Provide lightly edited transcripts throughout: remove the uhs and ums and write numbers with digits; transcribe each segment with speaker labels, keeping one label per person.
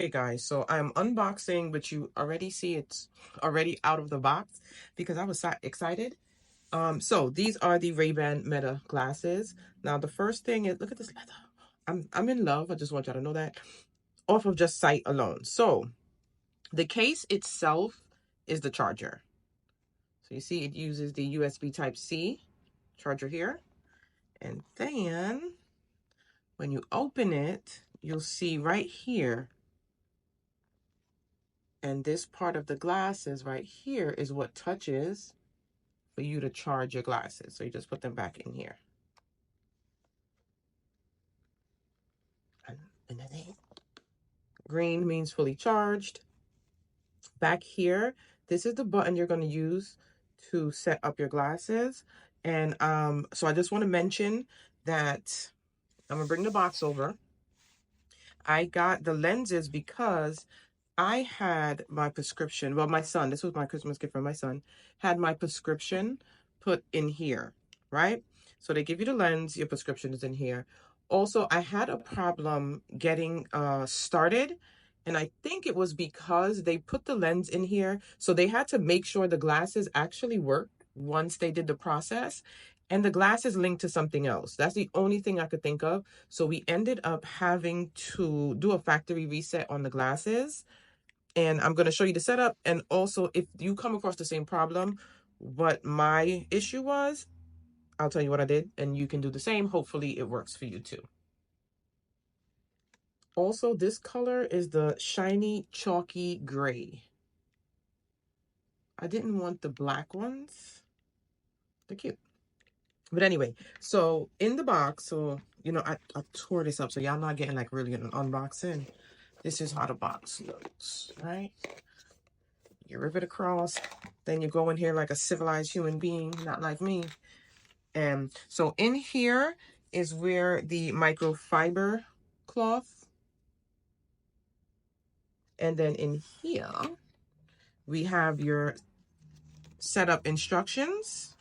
Speaker 1: Okay guys, so I'm unboxing, but you already see it's already out of the box because I was so excited. So these are the Rayban Meta glasses. Now the first thing is, look at this leather. I'm in love. I just want y'all to know that off of just sight alone. So the case itself is the charger. So you see it uses the USB Type-C charger here. And then when you open it, you'll see right here, and this part of the glasses right here is what touches for you to charge your glasses. So you just put them back in here. And green means fully charged. Back here, this is the button you're going to use to set up your glasses. And so I just want to mention that I'm going to bring the box over. I got the lenses because I had my prescription. Well, my son, this was my Christmas gift from my son, had my prescription put in here, right? So they give you the lens, your prescription is in here. Also, I had a problem getting started, and I think it was because they put the lens in here. So they had to make sure the glasses actually worked once they did the process. And the glasses linked to something else. That's the only thing I could think of. So we ended up having to do a factory reset on the glasses. And I'm going to show you the setup. And also, if you come across the same problem, what my issue was, I'll tell you what I did, and you can do the same. Hopefully it works for you too. Also, this color is the shiny chalky gray. I didn't want the black ones. They're cute. But anyway, so in the box, so, you know, I tore this up, so y'all not getting like really an unboxing. This is how the box looks, right? You rip it across, then you go in here like a civilized human being, not like me. And so in here is where the microfiber cloth, and then in here we have your setup instructions,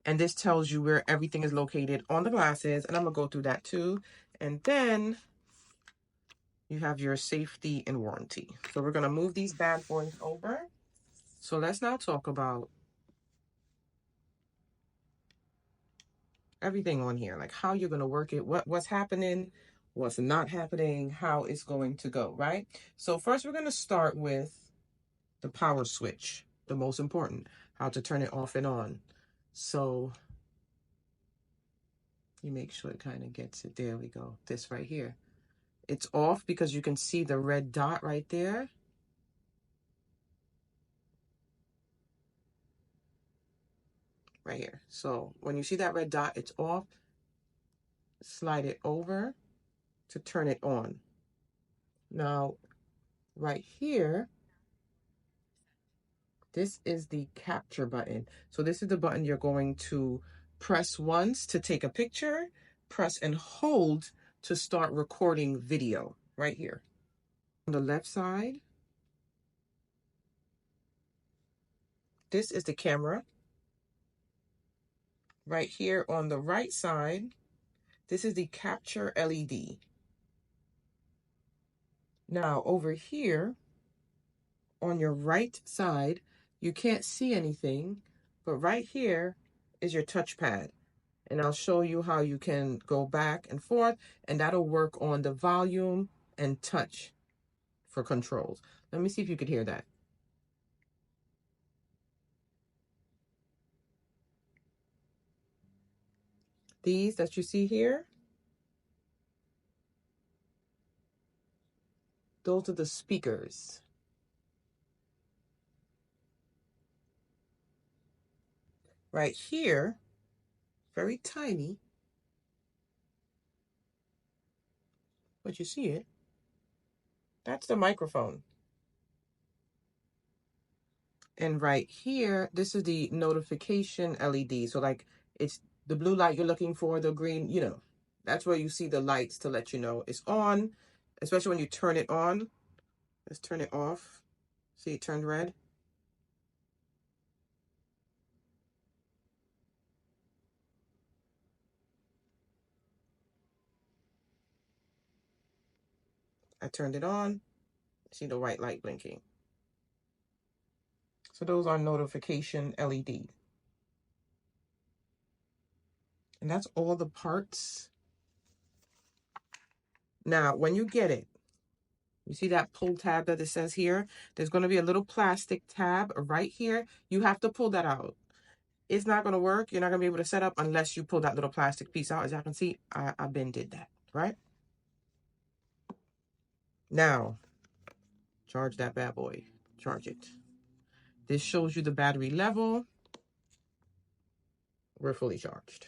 Speaker 1: and this tells you where everything is located on the glasses, and I'm gonna go through that too. And then you have your safety and warranty. So we're gonna move these bad boys over. So let's now talk about everything on here, like how you're going to work it, what's happening, what's not happening, how it's going to go, right? So first we're going to start with the power switch, the most important, how to turn it off and on. So you make sure it kind of gets it. There we go. This right here. It's off because you can see the red dot right there. Right here. So when you see that red dot, it's off. Slide it over to turn it on. Now, right here, this is the capture button. So this is the button you're going to press once to take a picture, press and hold to start recording video right here. On the left side, this is the camera. Right here on the right side, this is the capture LED. Now over here on your right side, you can't see anything, but right here is your touchpad. And I'll show you how you can go back and forth, and that'll work on the volume and touch for controls. Let me see if you could hear that. These that you see here, those are the speakers. Right here, very tiny, but you see it. That's the microphone. And right here, this is the notification LED. So like it's the blue light you're looking for, the green, you know, that's where you see the lights to let you know it's on, especially when you turn it on. Let's turn it off. See, it turned red. I turned it on. See the white light blinking. So those are notification LED. And that's all the parts. Now, when you get it, you see that pull tab that it says here? There's going to be a little plastic tab right here. You have to pull that out. It's not going to work. You're not going to be able to set up unless you pull that little plastic piece out. As y'all can see, I've been did that, right? Now, charge that bad boy. Charge it. This shows you the battery level. We're fully charged.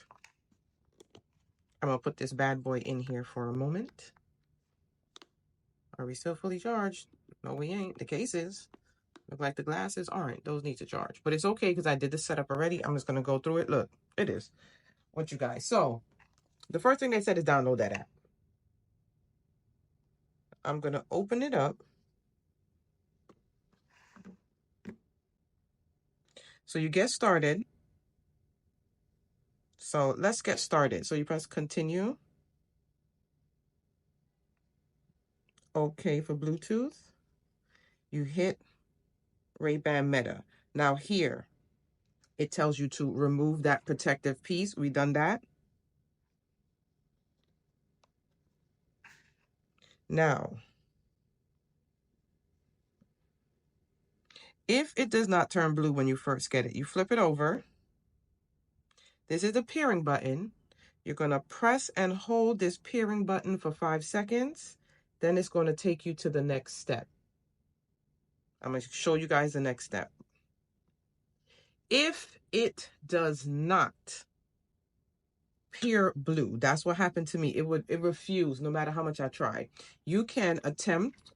Speaker 1: I'm going to put this bad boy in here for a moment. Are we still fully charged? No, we ain't. The case is. Look like the glasses aren't. Those need to charge. But it's okay because I did the setup already. I'm just going to go through it. Look, it is. Want you guys. So, the first thing they said is download that app. I'm going to open it up. So, you get started. So, let's get started. So, you press continue. Okay for Bluetooth. You hit Rayban Meta. Now, here, it tells you to remove that protective piece. We done that. Now, if it does not turn blue when you first get it, you flip it over. This is the pairing button. You're going to press and hold this pairing button for 5 seconds. Then it's going to take you to the next step. I'm going to show you guys the next step. If it does not pair blue, that's what happened to me. It refused no matter how much I try. You can attempt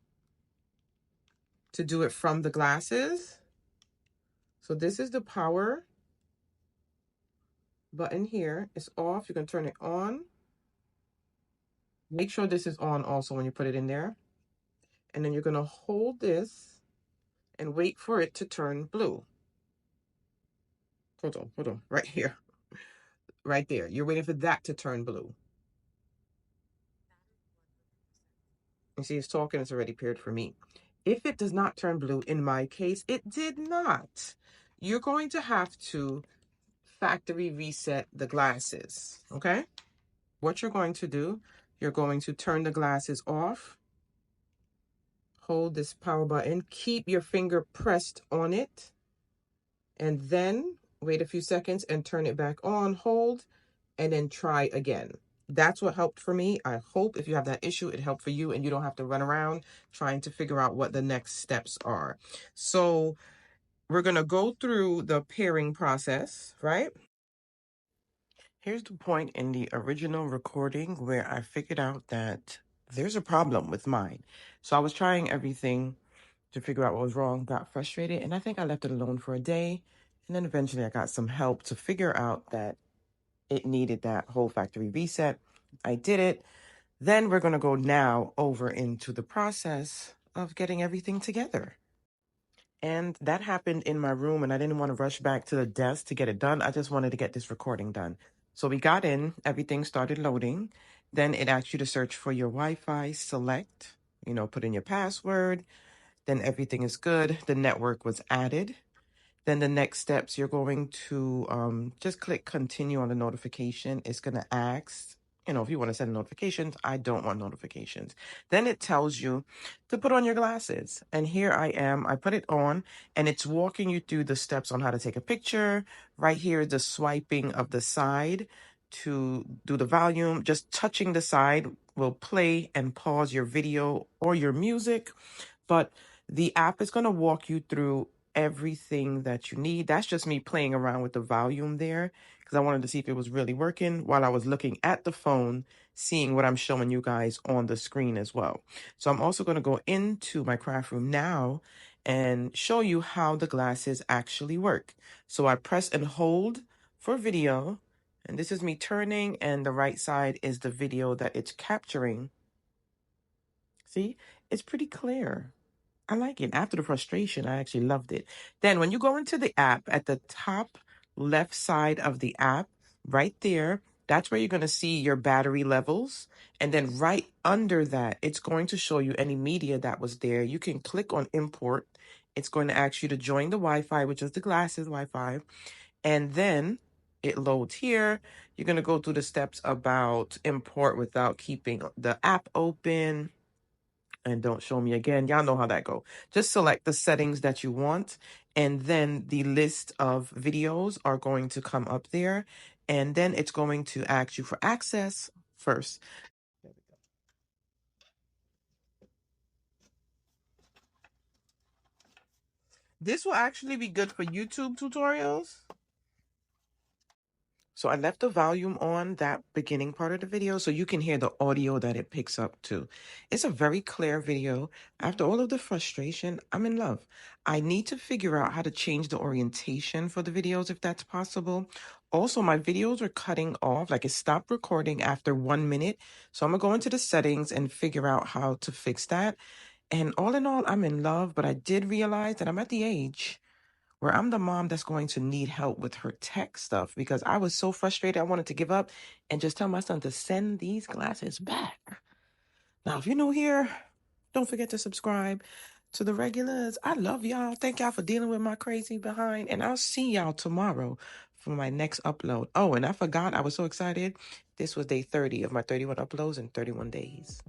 Speaker 1: to do it from the glasses. So this is the power button here. It's off. You can turn it on. Make sure this is on also when you put it in there. And then you're going to hold this and wait for it to turn blue. Hold on, right here. Right there. You're waiting for that to turn blue. You see, it's talking, it's already paired for me. If it does not turn blue, in my case, it did not. You're going to have to factory reset the glasses, okay? What you're going to do, you're going to turn the glasses off. Hold this power button. Keep your finger pressed on it. And then wait a few seconds and turn it back on. Hold, and then try again. That's what helped for me. I hope if you have that issue, it helped for you and you don't have to run around trying to figure out what the next steps are. So we're going to go through the pairing process, right? Here's the point in the original recording where I figured out that there's a problem with mine. So I was trying everything to figure out what was wrong, got frustrated, and I think I left it alone for a day. And then eventually I got some help to figure out that it needed that whole factory reset. I did it. Then we're going to go now over into the process of getting everything together. And that happened in my room, and I didn't want to rush back to the desk to get it done. I just wanted to get this recording done. So we got in, everything started loading. Then it asked you to search for your Wi-Fi, select, put in your password. Then everything is good. The network was added. Then the next steps, you're going to just click continue on the notification. It's going to ask, if you want to send notifications. I don't want notifications. Then it tells you to put on your glasses. And here I am. I put it on and it's walking you through the steps on how to take a picture. Right here is the swiping of the side to do the volume. Just touching the side will play and pause your video or your music. But the app is going to walk you through everything that you need. That's just me playing around with the volume there because I wanted to see if it was really working while I was looking at the phone, seeing what I'm showing you guys on the screen as well. So I'm also going to go into my craft room now and show you how the glasses actually work. So I press and hold for video, and this is me turning, and the right side is the video that it's capturing. See, it's pretty clear. I like it. After the frustration, I actually loved it. Then when you go into the app, at the top left side of the app, right there, That's where you're going to see your battery levels. And then right under that, it's going to show you any media that was there. You can click on import. It's going to ask you to join the Wi-Fi, which is the glasses Wi-Fi. And then it loads here. You're going to go through the steps about import without keeping the app open. And don't show me again. Y'all know how that go. Just select the settings that you want, and then the list of videos are going to come up there, and then it's going to ask you for access first. This will actually be good for YouTube tutorials. So I left the volume on that beginning part of the video so you can hear the audio that it picks up too. It's a very clear video. After all of the frustration, I'm in love. I need to figure out how to change the orientation for the videos if that's possible. Also, my videos are cutting off, like it stopped recording after 1 minute. So I'm gonna go into the settings and figure out how to fix that. And all in all, I'm in love, but I did realize that I'm at the age where I'm the mom that's going to need help with her tech stuff because I was so frustrated. I wanted to give up and just tell my son to send these glasses back. Now, if you're new here, don't forget to subscribe. To the regulars, I love y'all. Thank y'all for dealing with my crazy behind. And I'll see y'all tomorrow for my next upload. Oh, and I forgot, I was so excited. This was day 30 of my 31 uploads in 31 days.